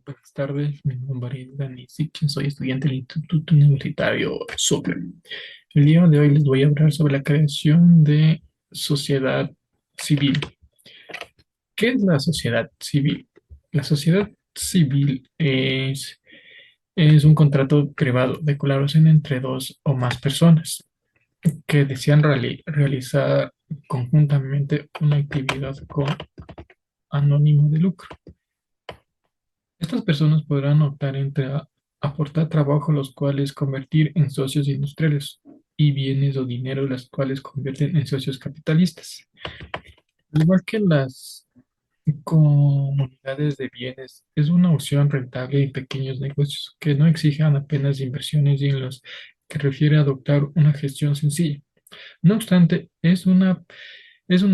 Buenas tardes, mi nombre es Dani Sitchin, soy estudiante del Instituto Universitario Super. El día de hoy les voy a hablar sobre la creación de sociedad civil. ¿Qué es la sociedad civil? La sociedad civil es un contrato privado de colaboración entre dos o más personas que desean realizar conjuntamente una actividad con ánimo de lucro. Estas personas podrán optar entre aportar trabajo, los cuales convertir en socios industriales, y bienes o dinero, las cuales convierten en socios capitalistas. Al igual que las comunidades de bienes, es una opción rentable en pequeños negocios que no exijan apenas inversiones y en los que refiere a adoptar una gestión sencilla. No obstante, es una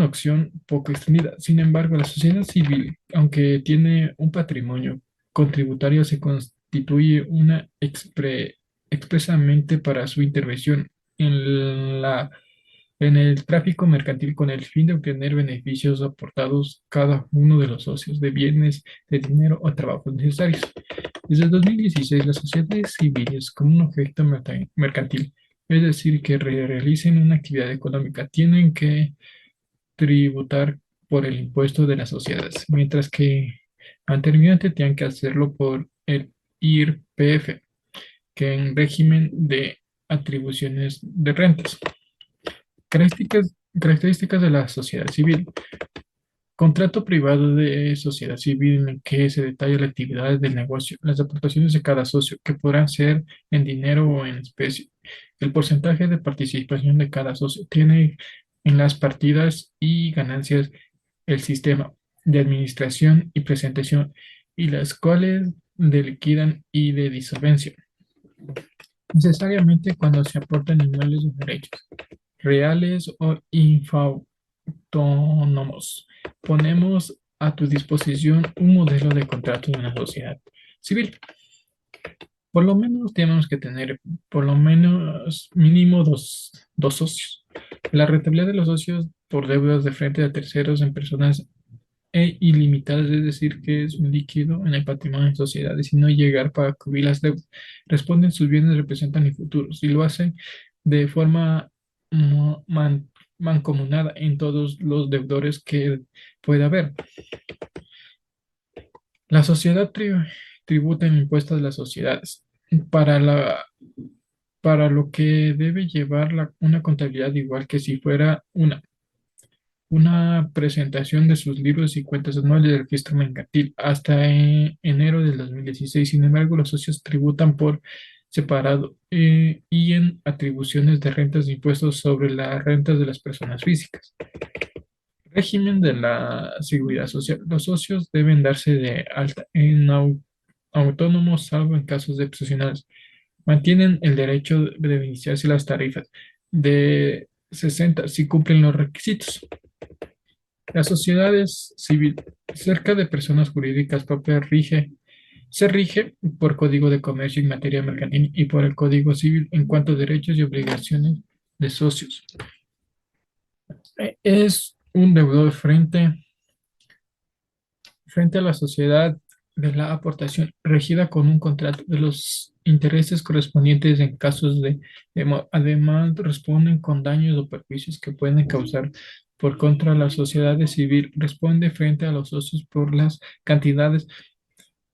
opción poco extendida. Sin embargo, la sociedad civil, aunque tiene un patrimonio contributario, se constituye expresamente para su intervención en en el tráfico mercantil con el fin de obtener beneficios aportados cada uno de los socios de bienes, de dinero o trabajos necesarios. Desde el 2016, las sociedades civiles con un objeto mercantil, es decir, que realicen una actividad económica, tienen que tributar por el impuesto de las sociedades, mientras que anteriormente tenían que hacerlo por el IRPF, que en régimen de atribuciones de rentas. Características de la sociedad civil. Contrato privado de sociedad civil en el que se detalla las actividades del negocio, las aportaciones de cada socio, que podrán ser en dinero o en especie. El porcentaje de participación de cada socio tiene en las partidas y ganancias el sistema de administración y presentación, y las cuales de liquidan y de disolvencia. Necesariamente cuando se aportan inmuebles o derechos, reales o autónomos. Ponemos a tu disposición un modelo de contrato de una sociedad civil. Por lo menos tenemos que tener por lo menos mínimo dos socios. La rentabilidad de los socios por deudas de frente a terceros en personas ilimitadas, es decir, que es un líquido en el patrimonio de sociedades y no llegar para cubrir las deudas. Responden sus bienes, representan el futuro. Si lo hacen de forma mancomunada en todos los deudores que pueda haber. La sociedad tributa en impuestos de las sociedades para para lo que debe llevar una contabilidad igual que si fuera una presentación de sus libros y cuentas anuales del registro mercantil hasta enero del 2016. Sin embargo, los socios tributan por separado y en atribuciones de rentas de impuestos sobre las rentas de las personas físicas. Régimen de la seguridad social. Los socios deben darse de alta en autónomos, salvo en casos excepcionales. Mantienen el derecho de beneficiarse las tarifas de 60 si cumplen los requisitos. Las sociedades civil, cerca de personas jurídicas propias, se rige por Código de Comercio en materia mercantil y por el Código Civil en cuanto a derechos y obligaciones de socios. Es un deudor frente a la sociedad de la aportación, regida con un contrato de los intereses correspondientes en casos además responden con daños o perjuicios que pueden causar por contra la sociedad civil, responde frente a los socios por las cantidades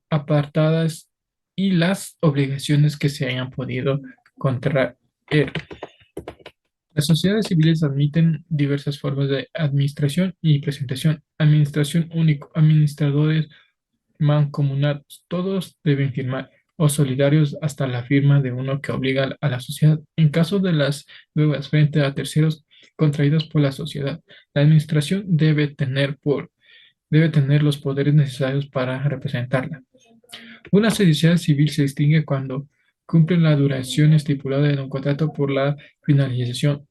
apartadas y las obligaciones que se hayan podido contraer. Las sociedades civiles admiten diversas formas de administración y presentación. Administración único, administradores mancomunados, todos deben firmar, o solidarios hasta la firma de uno que obliga a la sociedad. En caso de las deudas frente a terceros contraídas por la sociedad, la administración debe tener los poderes necesarios para representarla. Una sociedad civil se distingue cuando cumple la duración estipulada en un contrato por la finalización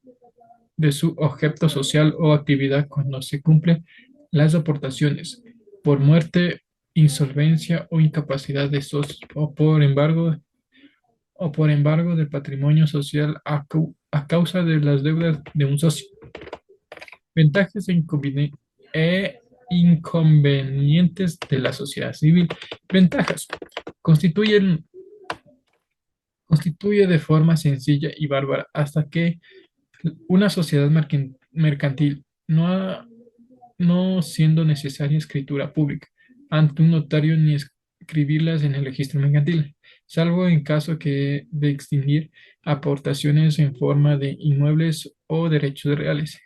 de su objeto social o actividad, cuando se cumplen las aportaciones por muerte, insolvencia o incapacidad de socios, o por embargo del patrimonio social a causa de las deudas de un socio. Ventajas e inconvenientes. inconvenientes de la sociedad civil. Ventajas. Constituyen, constituye de forma sencilla y bárbara hasta que una sociedad mercantil no siendo necesaria escritura pública ante un notario ni escribirlas en el registro mercantil, salvo en caso que de extinguir aportaciones en forma de inmuebles o derechos reales,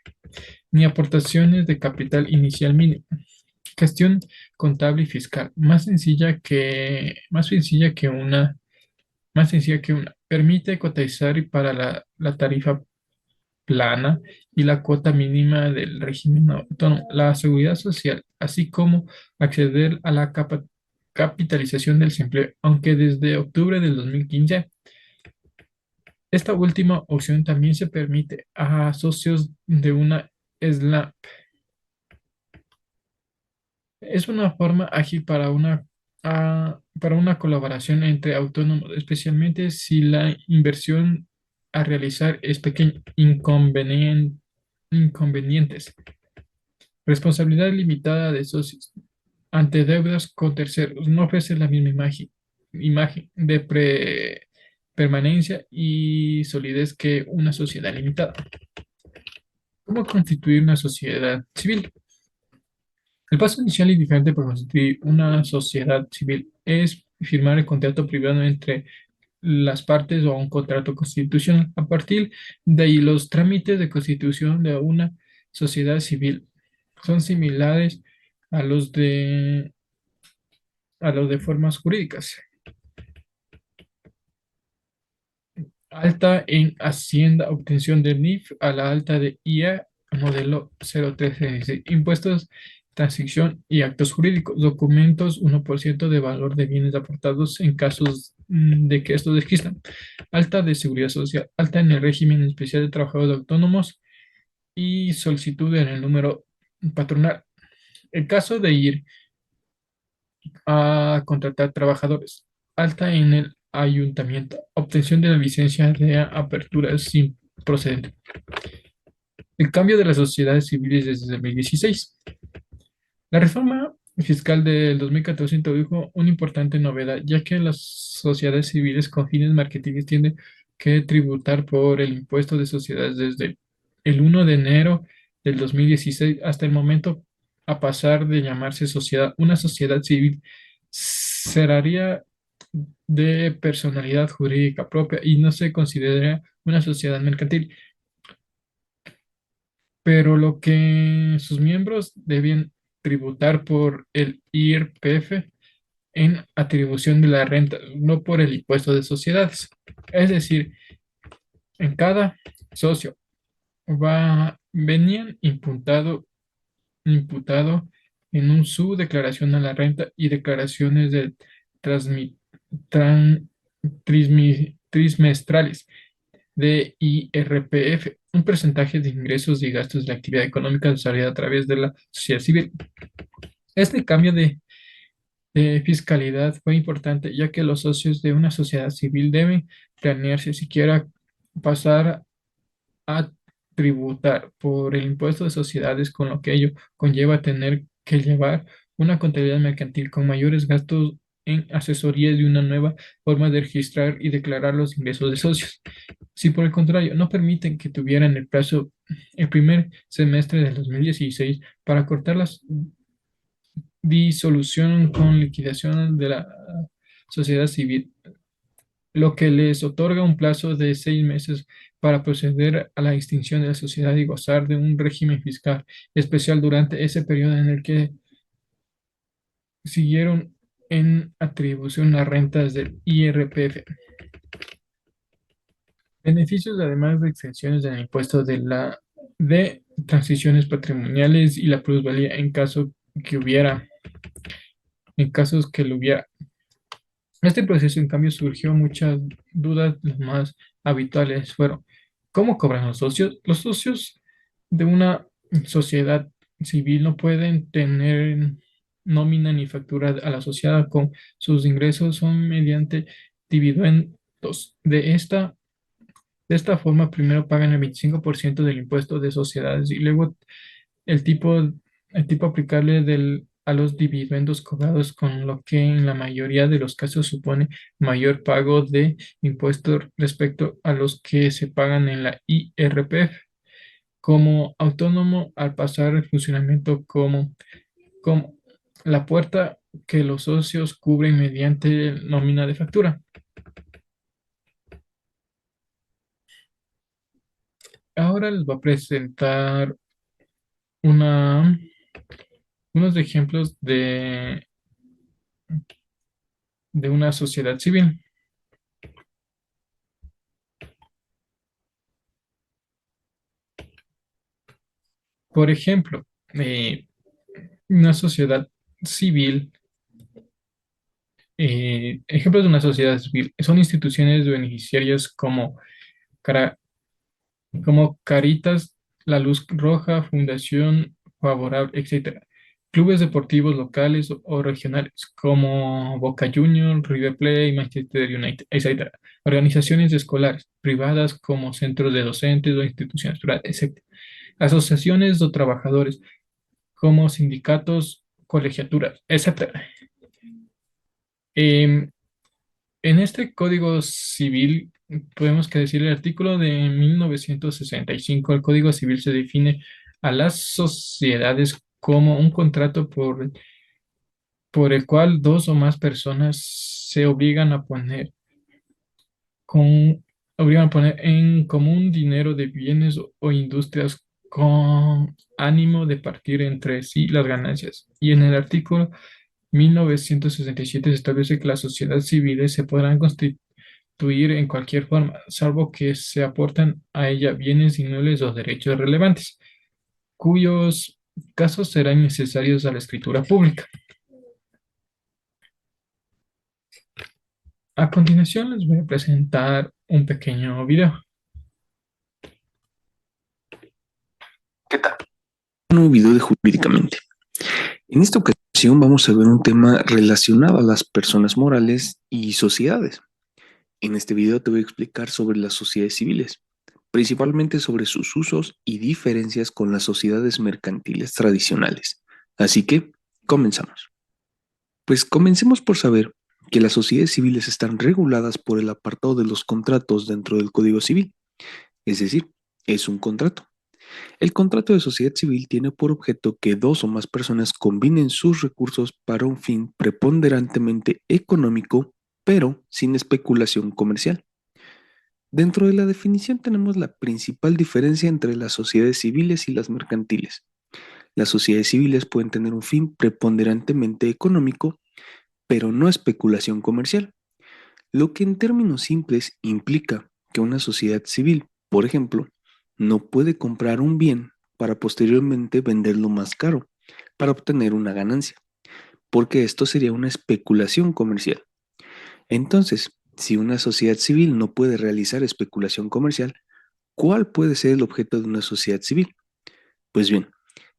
ni aportaciones de capital inicial mínimo. Gestión contable y fiscal, más sencilla que una. Permite cotizar para la tarifa plana y la cuota mínima del régimen autónomo, la seguridad social, así como acceder a la capitalización del desempleo, aunque desde octubre del 2015 esta última opción también se permite a socios de una SLAP. Es una forma ágil para una colaboración entre autónomos, especialmente si la inversión a realizar es pequeña. Inconvenientes. Responsabilidad limitada de socios ante deudas con terceros. No ofrece la misma imagen de permanencia y solidez que una sociedad limitada. ¿Cómo constituir una sociedad civil? El paso inicial y diferente para constituir una sociedad civil es firmar el contrato privado entre las partes o un contrato constitucional. A partir de ahí, los trámites de constitución de una sociedad civil son similares a los de formas jurídicas. Alta en Hacienda, obtención de NIF a la alta de IA, modelo 0366. Impuestos, transición y actos jurídicos. Documentos, 1% de valor de bienes aportados en casos de que estos existan. Alta de seguridad social. Alta en el régimen especial de trabajadores autónomos y solicitud en el número patronal. El caso de ir a contratar trabajadores. Alta en el ayuntamiento. Obtención de la licencia de apertura sin procedente. El cambio de las sociedades civiles desde 2016. La reforma fiscal del 2014 introdujo una importante novedad, ya que las sociedades civiles con fines mercantiles tienen que tributar por el impuesto de sociedades desde el 1 de enero del 2016 hasta el momento a pasar de llamarse sociedad. Una sociedad civil sería de personalidad jurídica propia y no se considera una sociedad mercantil, pero lo que sus miembros deben tributar por el IRPF en atribución de la renta, no por el impuesto de sociedades. Es decir, en cada socio venían imputado en un su declaración a la renta y declaraciones de transmi- tran- trimestrales de IRPF, un porcentaje de ingresos y gastos de la actividad económica desarrollada a través de la sociedad civil. Este cambio de fiscalidad fue importante, ya que los socios de una sociedad civil deben planearse si quiera pasar a tributar por el impuesto de sociedades, con lo que ello conlleva tener que llevar una contabilidad mercantil con mayores gastos en asesorías de una nueva forma de registrar y declarar los ingresos de socios. Si por el contrario no permiten que tuvieran el primer semestre del 2016 para cortar la disolución con liquidación de la sociedad civil, lo que les otorga un plazo de 6 meses para proceder a la extinción de la sociedad y gozar de un régimen fiscal especial durante ese periodo en el que siguieron en atribución las rentas del IRPF. Beneficios, además de exenciones del impuesto de transiciones patrimoniales y la plusvalía en casos que lo hubiera. Este proceso, en cambio, surgió muchas dudas. Las más habituales fueron: ¿cómo cobran los socios? Los socios de una sociedad civil no pueden tener nómina ni factura a la sociedad con sus ingresos, son mediante dividendos. De esta forma, primero pagan el 25% del impuesto de sociedades y luego el tipo el tipo aplicable a los dividendos cobrados, con lo que en la mayoría de los casos supone mayor pago de impuestos respecto a los que se pagan en la IRPF. Como autónomo, al pasar el funcionamiento como la puerta que los socios cubren mediante nómina de factura. Ahora les voy a presentar una, unos ejemplos de una sociedad civil. Por ejemplo, una sociedad civil, ejemplos de una sociedad civil son instituciones beneficiarias Cara- como Caritas, La Luz Roja, Fundación Favorable, etcétera. Clubes deportivos locales o regionales como Boca Juniors, River Plate, Manchester United, etcétera. Organizaciones escolares privadas como centros de docentes o instituciones privadas, etcétera. Asociaciones de trabajadores como sindicatos, colegiaturas, etcétera. Em, En este Código Civil, podemos que decir el artículo de 1965, el Código Civil se define a las sociedades como un contrato por el cual dos o más personas se con, obligan a poner en común dinero de bienes o industrias con ánimo de partir entre sí las ganancias. Y en el artículo 1967 se establece que las sociedades civiles se podrán constituir en cualquier forma, salvo que se aportan a ella bienes inmuebles o derechos relevantes, cuyos casos serán necesarios a la escritura pública. A continuación les voy a presentar un pequeño video. ¿Qué tal? Un nuevo video de Jurídicamente. En esta ocasión vamos a ver un tema relacionado a las personas morales y sociedades. En este video te voy a explicar sobre las sociedades civiles, principalmente sobre sus usos y diferencias con las sociedades mercantiles tradicionales. Así que, comenzamos. Pues comencemos por saber que las sociedades civiles están reguladas por el apartado de los contratos dentro del Código Civil, es decir, es un contrato. El contrato de sociedad civil tiene por objeto que dos o más personas combinen sus recursos para un fin preponderantemente económico, pero sin especulación comercial. Dentro de la definición tenemos la principal diferencia entre las sociedades civiles y las mercantiles. Las sociedades civiles pueden tener un fin preponderantemente económico, pero no especulación comercial, lo que en términos simples implica que una sociedad civil, por ejemplo, no puede comprar un bien para posteriormente venderlo más caro para obtener una ganancia, porque esto sería una especulación comercial. Entonces, si una sociedad civil no puede realizar especulación comercial, ¿cuál puede ser el objeto de una sociedad civil? Pues bien,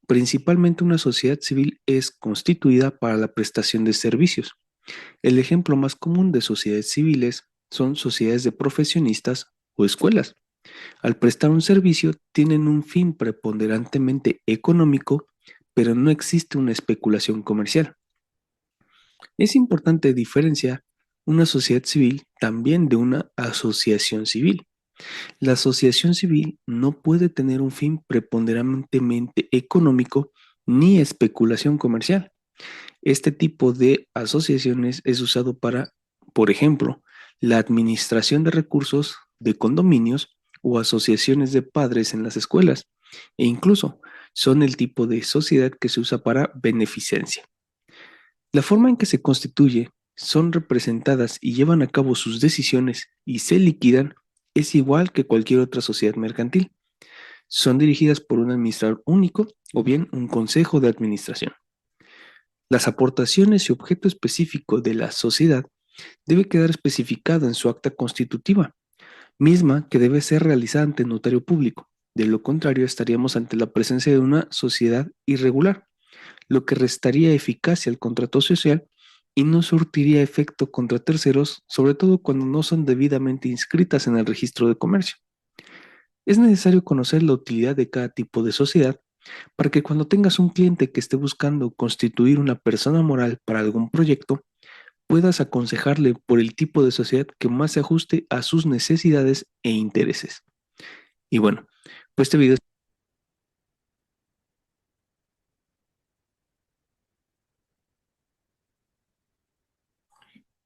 principalmente una sociedad civil es constituida para la prestación de servicios. El ejemplo más común de sociedades civiles son sociedades de profesionistas o escuelas. Al prestar un servicio tienen un fin preponderantemente económico, pero no existe una especulación comercial. Es importante diferenciar una sociedad civil también de una asociación civil. La asociación civil no puede tener un fin preponderantemente económico ni especulación comercial. Este tipo de asociaciones es usado para, por ejemplo, la administración de recursos de condominios o asociaciones de padres en las escuelas, e incluso son el tipo de sociedad que se usa para beneficencia. La forma en que se constituye, son representadas y llevan a cabo sus decisiones y se liquidan es igual que cualquier otra sociedad mercantil. Son dirigidas por un administrador único o bien un consejo de administración. Las aportaciones y objeto específico de la sociedad debe quedar especificado en su acta constitutiva, misma que debe ser realizada ante notario público. De lo contrario, estaríamos ante la presencia de una sociedad irregular, lo que restaría eficacia al contrato social y no surtiría efecto contra terceros, sobre todo cuando no son debidamente inscritas en el registro de comercio. Es necesario conocer la utilidad de cada tipo de sociedad para que cuando tengas un cliente que esté buscando constituir una persona moral para algún proyecto, puedas aconsejarle por el tipo de sociedad que más se ajuste a sus necesidades e intereses. Y bueno, pues este video.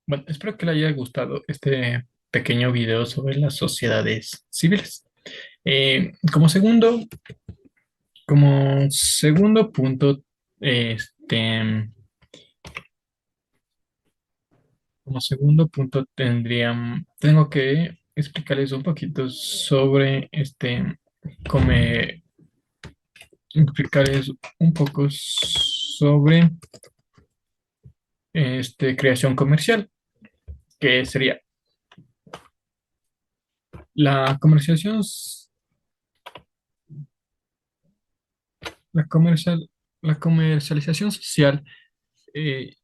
Bueno, espero que le haya gustado este pequeño video sobre las sociedades civiles. Como segundo punto, este, como segundo punto tengo que explicarles un poquito sobre come, explicarles un poco sobre creación comercial, que sería la comercialización, la comercial, la comercialización social. eh,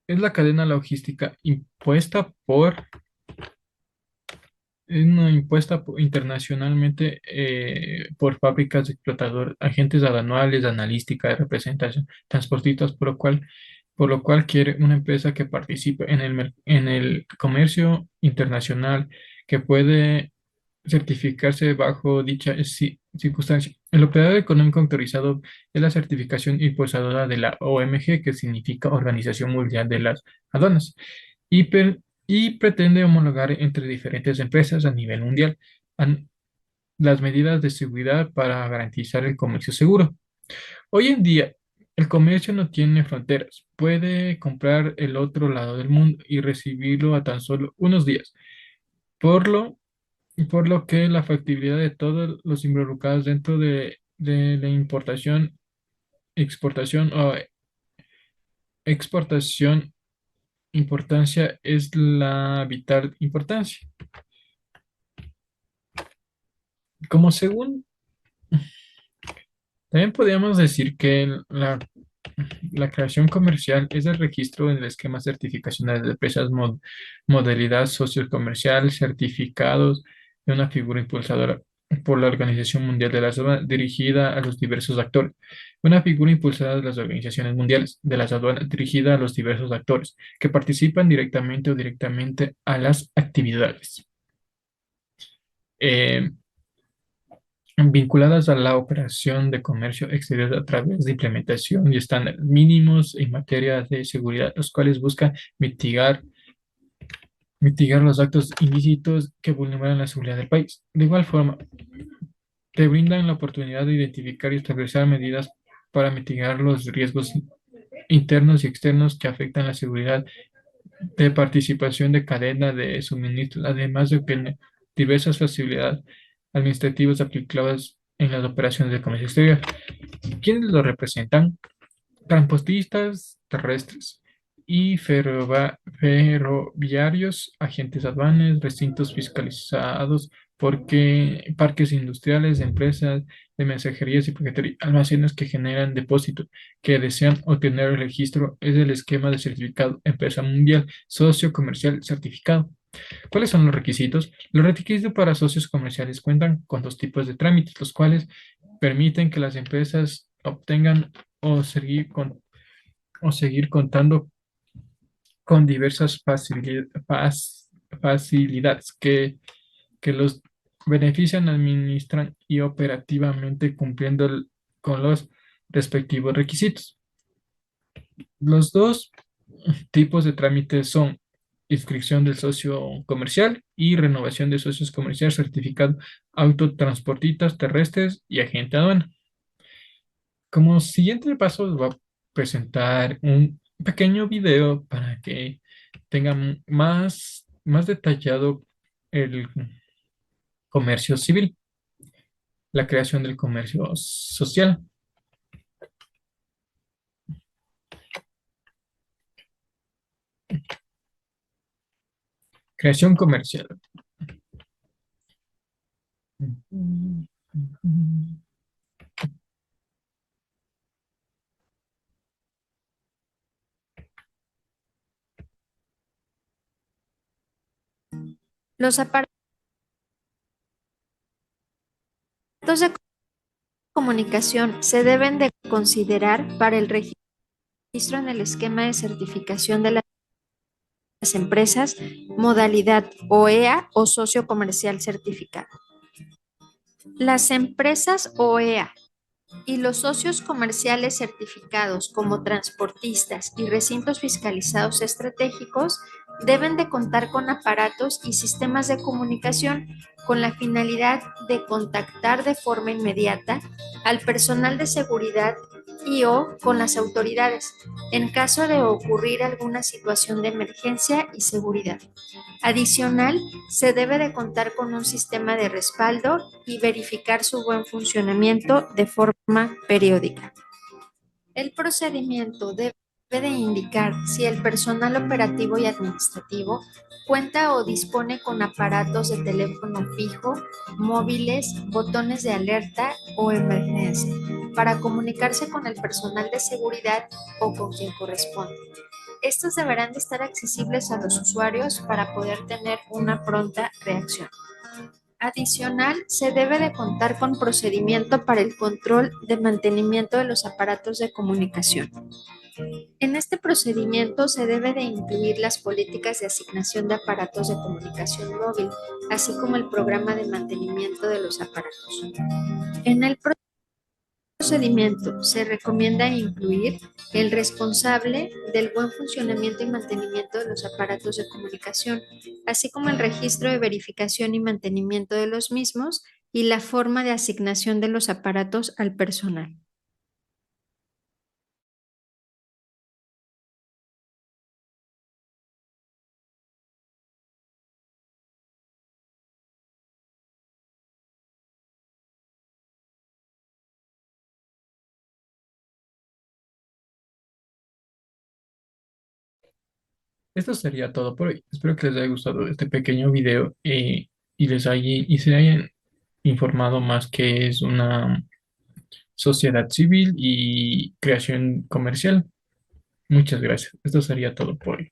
es la cadena logística internacionalmente por fábricas de explotador, agentes aduanales, analística, de representación, transportistas, por lo cual quiere una empresa que participe en el comercio internacional, que puede certificarse bajo dicha circunstancia. El operador económico autorizado es la certificación impulsadora de la OMG, que significa Organización Mundial de las Aduanas, y, y pretende homologar entre diferentes empresas a nivel mundial an- las medidas de seguridad para garantizar el comercio seguro. Hoy en día, el comercio no tiene fronteras. Puede comprar el otro lado del mundo y recibirlo a tan solo unos días. Por lo por lo que la factibilidad de todos los involucrados dentro de la importación, exportación o exportación, importancia es la vital importancia. Como según, también podríamos decir que la creación comercial es el registro en el esquema certificacional de empresas modalidad sociocomercial certificados de una figura impulsadora por la Organización Mundial de la Aduanas dirigida a los diversos actores. Una figura impulsada de las organizaciones mundiales de las aduanas dirigida a los diversos actores que participan directamente o directamente a las actividades. Eh, vinculadas a la operación de comercio exterior a través de implementación y estándares mínimos en materia de seguridad, los cuales buscan mitigar los actos ilícitos que vulneran la seguridad del país. De igual forma, te brindan la oportunidad de identificar y establecer medidas para mitigar los riesgos internos y externos que afectan la seguridad de participación de cadena de suministro, además de obtener diversas facilidades administrativas aplicables en las operaciones de comercio exterior. ¿Quiénes lo representan? Transportistas terrestres y ferroviarios, agentes aduanes, recintos fiscalizados, porque parques industriales, empresas de mensajerías y paquetería, almacenes que generan depósitos, que desean obtener el registro, es el esquema de certificado Empresa Mundial Socio Comercial Certificado. ¿Cuáles son los requisitos? Los requisitos para socios comerciales cuentan con dos tipos de trámites, los cuales permiten que las empresas obtengan o seguir contando con diversas facilidades que los benefician, administran y operativamente cumpliendo con los respectivos requisitos. Los dos tipos de trámites son inscripción del socio comercial y renovación de socios comerciales certificado autotransportistas terrestres y agente aduana. Como siguiente paso, les voy a presentar un pequeño video para que tengan más detallado el comercio civil, la creación del comercio social. Creación comercial. Los aparatos de Comunicación se deben de considerar para el registro en el esquema de certificación de las empresas, modalidad OEA o socio comercial certificado. Las empresas OEA y los socios comerciales certificados como transportistas y recintos fiscalizados estratégicos deben de contar con aparatos y sistemas de comunicación con la finalidad de contactar de forma inmediata al personal de seguridad y o con las autoridades en caso de ocurrir alguna situación de emergencia y seguridad. Adicional, se debe de contar con un sistema de respaldo y verificar su buen funcionamiento de forma periódica. El procedimiento debe de indicar si el personal operativo y administrativo cuenta o dispone con aparatos de teléfono fijo, móviles, botones de alerta o emergencia para comunicarse con el personal de seguridad o con quien corresponde. Estos deberán de estar accesibles a los usuarios para poder tener una pronta reacción. Adicional, se debe de contar con procedimiento para el control de mantenimiento de los aparatos de comunicación. En este procedimiento se debe de incluir las políticas de asignación de aparatos de comunicación móvil, así como el programa de mantenimiento de los aparatos. En el procedimiento se recomienda incluir el responsable del buen funcionamiento y mantenimiento de los aparatos de comunicación, así como el registro de verificación y mantenimiento de los mismos y la forma de asignación de los aparatos al personal. Esto sería todo por hoy. Espero que les haya gustado este pequeño video y y se hayan informado más que es una sociedad civil y creación comercial. Muchas gracias. Esto sería todo por hoy.